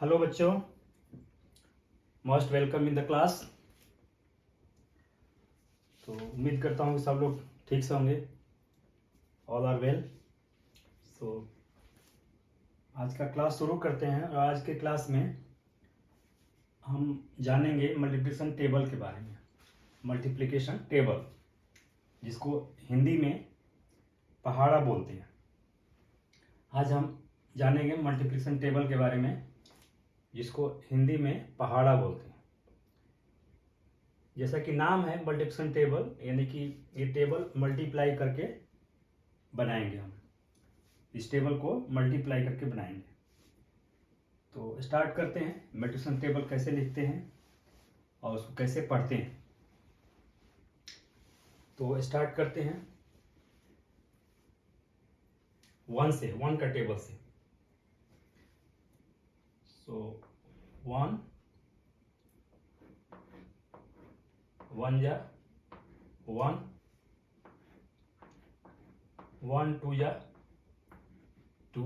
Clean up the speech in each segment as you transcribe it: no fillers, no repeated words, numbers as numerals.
Hello बच्चों, most welcome in the class. तो उम्मीद करता हूँ कि सब लोग ठीक से होंगे, ऑल आर वेल। सो आज का क्लास शुरू करते हैं और आज के क्लास में हम जानेंगे मल्टीप्लिकेशन टेबल के बारे में। मल्टीप्लिकेशन टेबल, जिसको हिंदी में पहाड़ा बोलते हैं। आज हम जानेंगे मल्टीप्लिकेशन टेबल के बारे में, जिसको हिंदी में पहाड़ा बोलते हैं। जैसा कि नाम है मल्टीप्लिकेशन टेबल, यानी कि ये टेबल मल्टीप्लाई करके बनाएंगे। हम इस टेबल को मल्टीप्लाई करके बनाएंगे। तो स्टार्ट करते हैं। मल्टीप्लिकेशन टेबल कैसे लिखते हैं और उसको कैसे पढ़ते हैं, तो स्टार्ट करते हैं वन का टेबल से। सो वन जा वन, वन टू जा टू,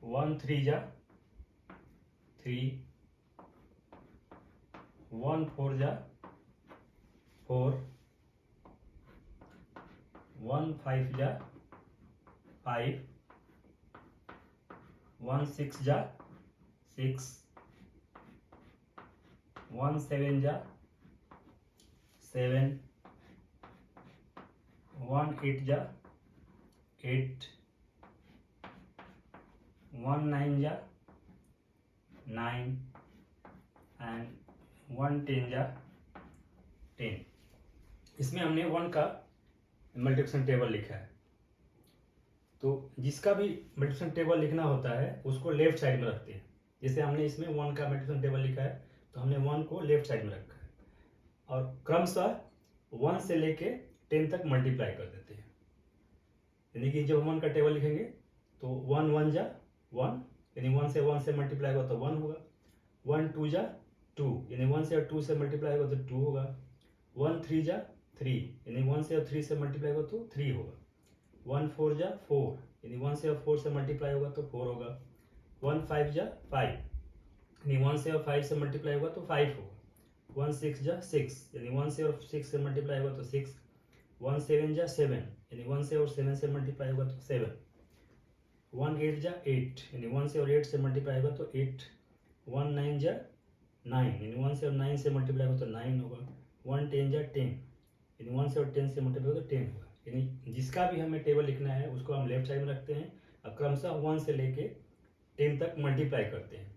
वन थ्री जा थ्री, वन फोर जा फोर, वन फाइव जा फाइव, वन सिक्स जा सिक्स, वन सेवन जा सेवन, वन एट जा एट, वन नाइन जा नाइन एंड वन टेन जा टेन। इसमें हमने वन का मल्टीप्लिकेशन टेबल लिखा है। तो जिसका भी मल्टीप्लिकेशन टेबल लिखना होता है उसको लेफ्ट साइड में रखते हैं। जैसे हमने इसमें वन का मल्टीप्लिकेशन टेबल लिखा है, तो हमने वन को लेफ्ट साइड में रखा है और क्रमशः वन से लेके 10 तक मल्टीप्लाई कर देते हैं। यानी कि जब वन का टेबल लिखेंगे तो वन वन जा वन, यानी वन से मल्टीप्लाई होगा तो वन होगा। वन टू जा टू, यानी वन से और टू से मल्टीप्लाई होगा तो टू होगा। वन थ्री जा थ्री, यानी वन से और थ्री से मल्टीप्लाई होगा तो थ्री होगा। वन फोर जा फोर, यानी वन से और फोर से मल्टीप्लाई होगा तो फोर होगा। वन फाइव जा फाइव, यानी वन से और फाइव से मल्टीप्लाई होगा तो फाइव होगा। वन सिक्स जा सिक्स, यानी वन से और सिक्स से मल्टीप्लाई होगा तो सिक्स। वन सेवन जा सेवन, यानी वन से और सेवन से मल्टीप्लाई होगा तो सेवन। वन एट जा एट, यानी वन से और एट से मल्टीप्लाई होगा तो एट। वन नाइन जा नाइन, यानी वन से और नाइन से मल्टीप्लाई होगा तो नाइन होगा। वन टेन जा टेन, यानी वन से और टेन से मल्टीप्लाई होगा तो टेन होगा। यानी जिसका भी हमें टेबल लिखना है उसको हम लेफ्ट साइड में रखते हैं और क्रमशः वन से लेके 10 तक मल्टीप्लाई करते हैं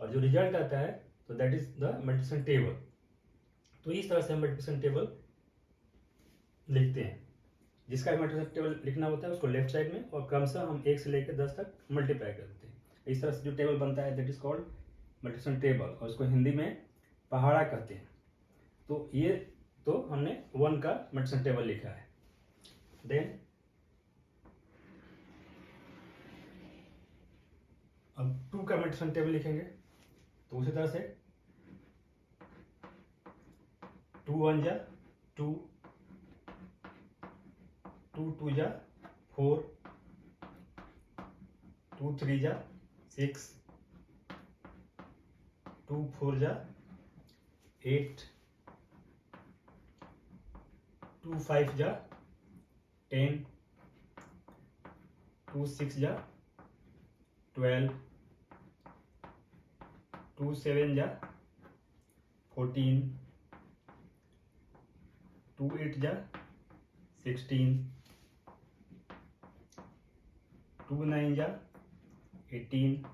और जो रिजल्ट आता है तो that is the multiplication table. तो इस तरह से हम मल्टीप्लिकेशन टेबल लिखते हैं। जिसका मल्टीप्लिकेशन टेबल लिखना होता है उसको लेफ्ट साइड में और क्रमशः हम 1 से लेकर 10 तक मल्टीप्लाई करते हैं। इस तरह से जो टेबल बनता है that is called multiplication table और उसको हिंदी में पहाड़ा कहते हैं। तो ये तो हमने वन का मल्टीप्लिकेशन टेबल लिखा है। देन अब टू का मल्टीप्लिकेशन टेबल लिखेंगे तो उसी तरह से टू वन जा टू, टू टू जा फोर, टू थ्री जा सिक्स, टू फोर जा एट, टू फाइव जा 10, टू सिक्स जा 12, टू सेवन जा 14, टू एट जा 16, टू नाइन जा 18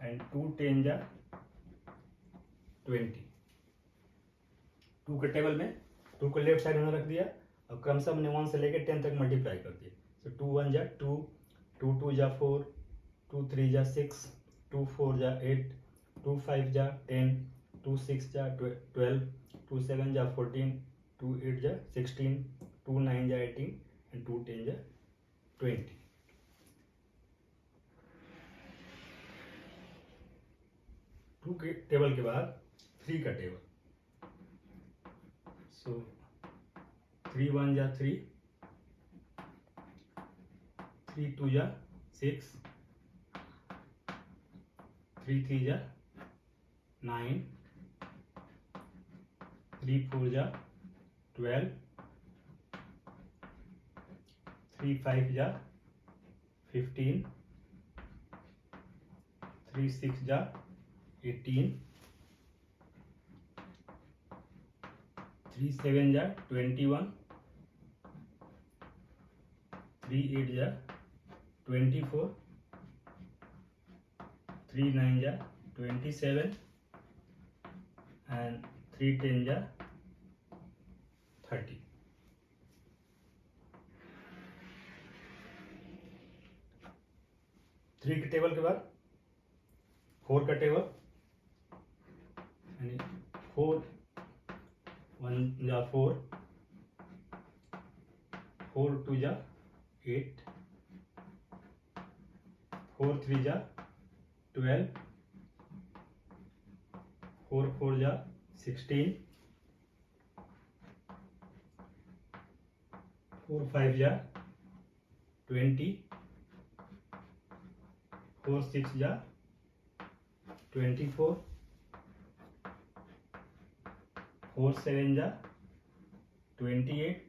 एंड टू टेन जा 20। टू के टेबल में टू को लेफ्ट साइड में रख दिया और क्रमशः हमने वन से लेकर 10 तक मल्टीप्लाई कर दिया। तो टू वन जा टू, टू टू जा फोर, टू थ्री जा सिक्स, टू फोर जा एट, टू फाइव जा 10, टू सिक्स जा 12, टू सेवन जा 14, टू एट जा 16, टू नाइन जा 18 एंड टू टेन जा 20। टू के टेबल के बाद थ्री का टेबल। सो थ्री वन जा थ्री, थ्री टू जा सिक्स, 3 3 जा 9, 3 4 जा 12, 3 5 जा 15, 3 6 जा 18, 3 7 जा 21, 3 8 जा 24, 3 9 जा 27, and 3 10 जा 30. थ्री के टेबल के बाद 4 का टेबल, यानी 4 1 जा 4, 4 2 जा 8, 4 3 जा 12, 4 4 जा 16, 4 5 जा 20, 4 6 जा 24, 4 7 जा 28,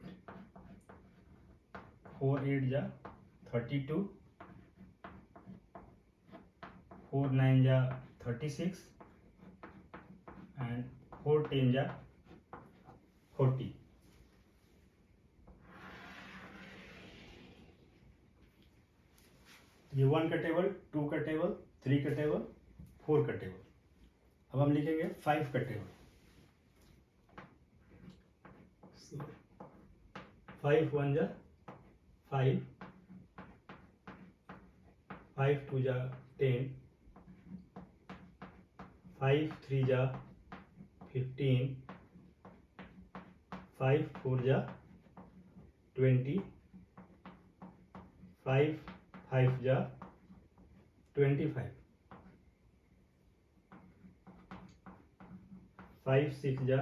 4 8 जा 32, 4 9 जा 36, and 4 10 जा 40. ये 1 का टेबल, 2 का टेबल, 3 का टेबल, 4 का टेबल. अब हम लिखेंगे 5 का टेबल. 5 1 जा 5, 5 2 जा 10, 5 3 जा 15, 5 4 जा 20, 5 5 जा 25, 5 6 जा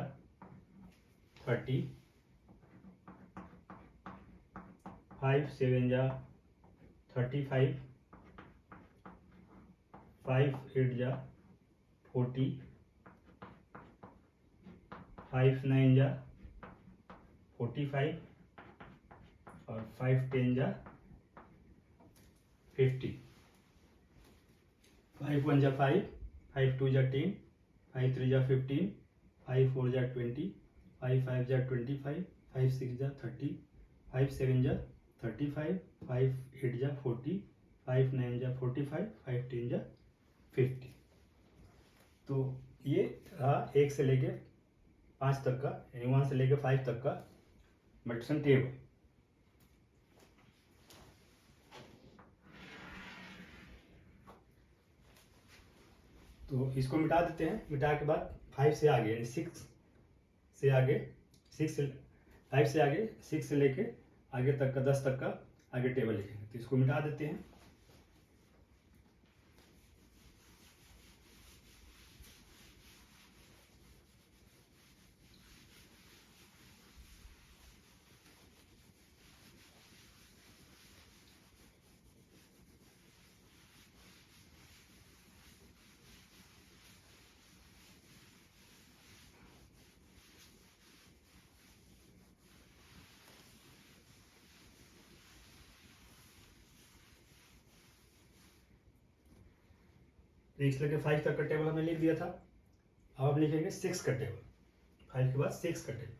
30, 5 7 जा 35, 5 8 जा 40, 5 9 जा 45, और 5 10 जा 50. 5 1 जा 5, 5 2 जा 10, 5 3 जा 15, 5 4 जा 20, 5 5 जा 25, 5 6 जा 30, 5 7 जा 35, 5 8 जा 40, 5 9 जा 45, 5 10 जा 50. तो ये रहा 1 से लेके 5 तक का, यानी 1 से लेके 5 तक का मल्टीप्लिकेशन टेबल. तो इसको मिटा देते हैं. मिटा के बाद 5 से आगे, यानी 6 से आगे, 5 से आगे 6 से लेके आगे तक का 10 तक का आगे टेबल लिखेंगे. तो इसको मिटा देते हैं. एक से लेके 5 तक का टेबल हमने लिख दिया था. अब हम लिखेंगे 6 का टेबल. 5 के बाद 6 का टेबल.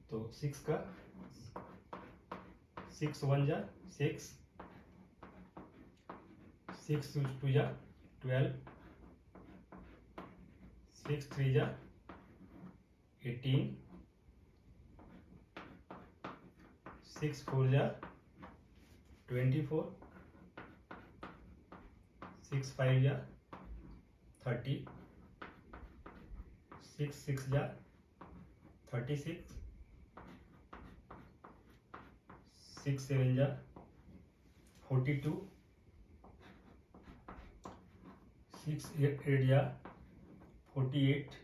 तो 6 का 6 1 जा 6, 6 2 जा 12, 6 3 जा 18, 6 4 जा 24, 6 5 जा 30, 6 6 जा 36, 6 7 जा 42, 6 8 जा 48,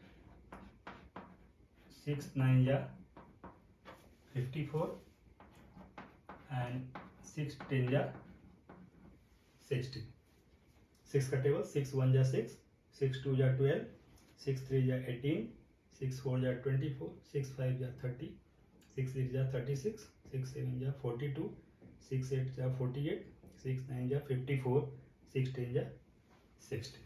6 9 जा 54, and 6 10 जा 60. 6 का टेबल 6 1 जा 6, 6 2 जा 12, 6 3 जा 18, 6 4 जा 24, 6 5 जा 30, 6 6 जा 36, 6 7 जा 42, 6 8 जा 48, 6 9 जा 54, 6 10 जा 60।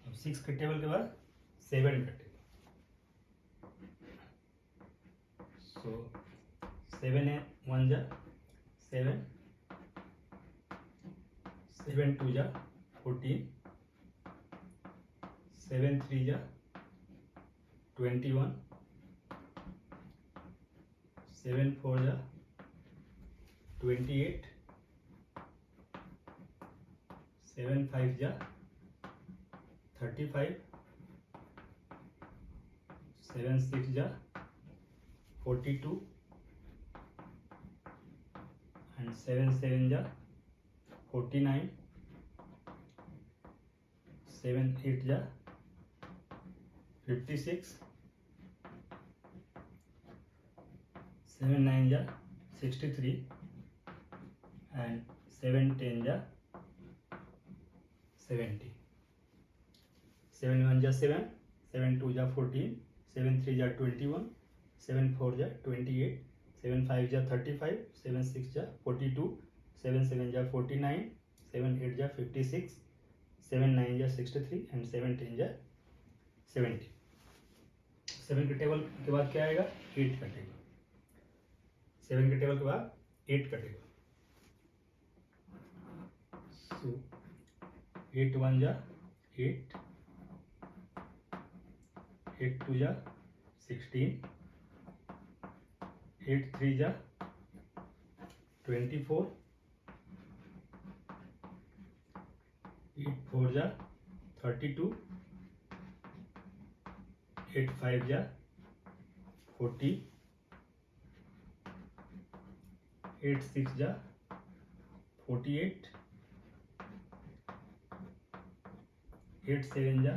अब 6 के टेबल के बाद 7 का टेबल। सो 7 1 जा 7, 7 2 जा 14, 7 3 जा 21, 7 4 जा 28, 7 5 जा 35, 7 6 जा 42 and 7 7 जा 49, 7 8 जा 56, 7 9 जा 63 and 7 10 जा 70। 7 1 जा 7, 7 2 जा 14, 7 3 जा 21, 7 4 जा 28, 7 5 जा 35, 7 6 जा 42, 7 7 जा 49, 7 8 जा 56, 7 9 जा 63 and 7 10 जा 70। 7 के टेबल के बाद क्या आएगा? 8 का टेबल। 7 के टेबल के बाद 8 का टेबल। सो 8 1 जा 8, 8 2 जा 16, 8 3 जा 24, 8 4 जा 32, 8 5 जा 40, 8 6 जा 48, 8 7 जा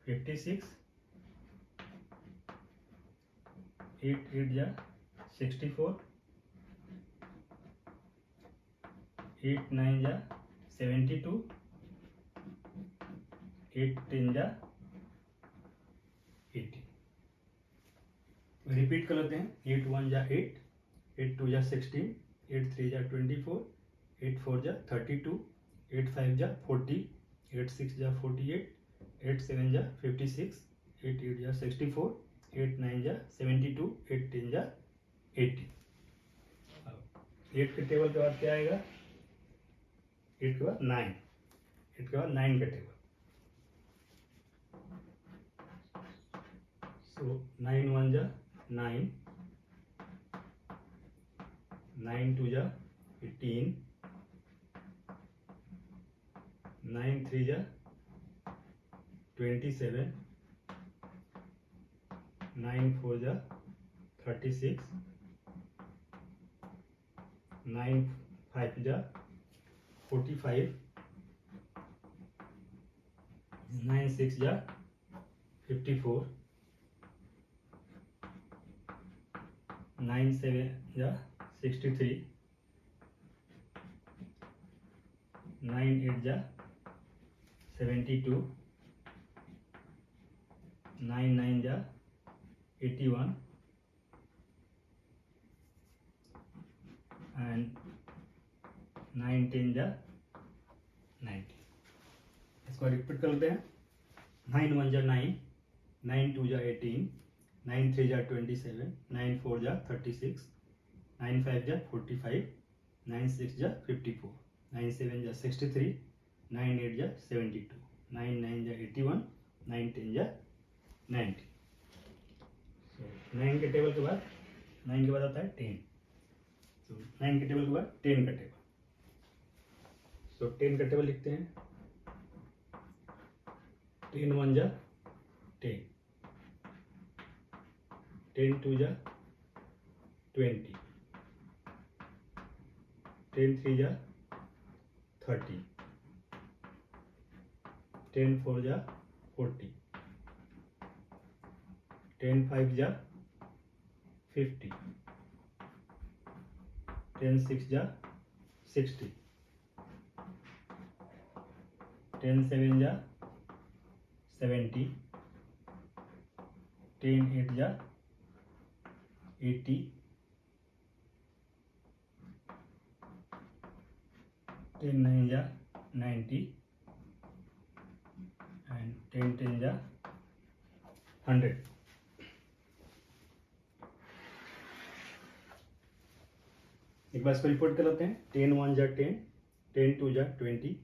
56, 8 8 जा 64, 8 9 जा 72, 8 10 जा 80। रिपीट कर लेते हैं। 8 1 जा 8, 8 2 जा 16, 8 3 जा 24, 8 4 जा 32, 8 5 जा 40, 8 6 जा 48, 8 7 जा 56, 8 8 जा 64, 8 9 जा 72, 8 10 जा 80। 8 के टेबल के बाद क्या आएगा? 8 के बाद 9, 8 के बाद 9 का टेबल। सो 9 1 जा 9, 9 2 जा 18, 9 3 जा 27, 9 4 जा 36, 9 5 जा 45, 9 6 जा 54, 9 7 जा 63, 9 8 जा 72, 9 9 जा 81 and 9 10 जा 90। इसको रिपीट कर लेते हैं। 9 1 जा 9, 9 2 जा 18, 9 3 जा 27, 9 4 जा 36, 9 5 जा 45, 9 6 जा 54, 9 7 जा 63, 9 8 जा 72, 9 9 जा 81, 9 10 जा 90। 9 के टेबल के बाद 9 के बाद आता है 10। सो 9 के टेबल के बाद 10 का टेबल। सो 10 का टेबल लिखते हैं। 10 1 जा 10, 10 2 जा 20, 10 3 जा 30, 10 4 जा 40, 10 5 जा 50, 10 6 जा 60, 10 7 जा 70, 10 8 जा 80, 10 9 जा 90 and 10 10 जा 100. एक बार इसको रिपोर्ट कर लेते हैं. 10 1 जा 10, 10 2 जा 20,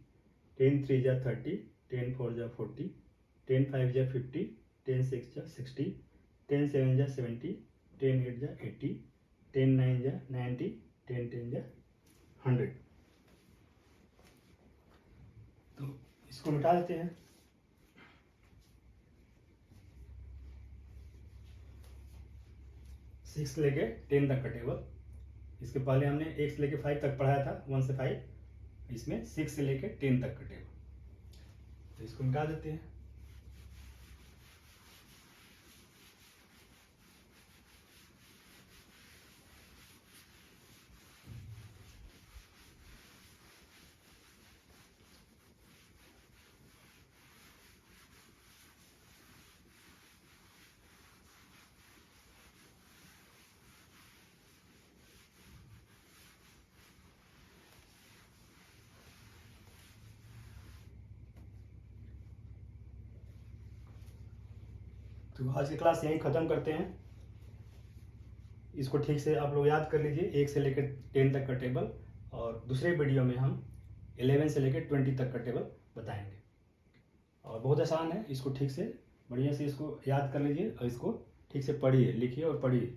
10 3 जा 30, 10 4 जा 40, 10 5 जा 50, 10 6 जा 60, 10 7 जा 70, 10 8 जा 80, 10 9 जा 90, 10 10 जा 100. तो इसको मिटा देते हैं. सिक्स लेके 10 तक का टेबल. इसके पहले हमने 1 से लेके 5 तक पढ़ाया था, 1 से 5. इसमें 6 से लेके 10 तक का टेबल. तो इसको मिटा देते हैं. तो आज की क्लास यहीं ख़त्म करते हैं. इसको ठीक से आप लोग याद कर लीजिए, 1 से लेकर 10 तक का टेबल. और दूसरे वीडियो में हम 11 से लेकर 20 तक का टेबल बताएंगे. और बहुत आसान है, इसको ठीक से बढ़िया से इसको याद कर लीजिए और इसको ठीक से पढ़िए, लिखिए और पढ़िए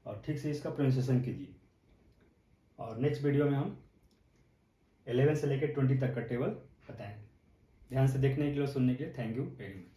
और ठीक से इसका प्रोनाउंसिएशन कीजिए. और नेक्स्ट वीडियो में हम 11 से लेकर 20 तक का टेबल बताएंगे. ध्यान से देखने के लिए और सुनने के लिए थैंक यू वेरी मच.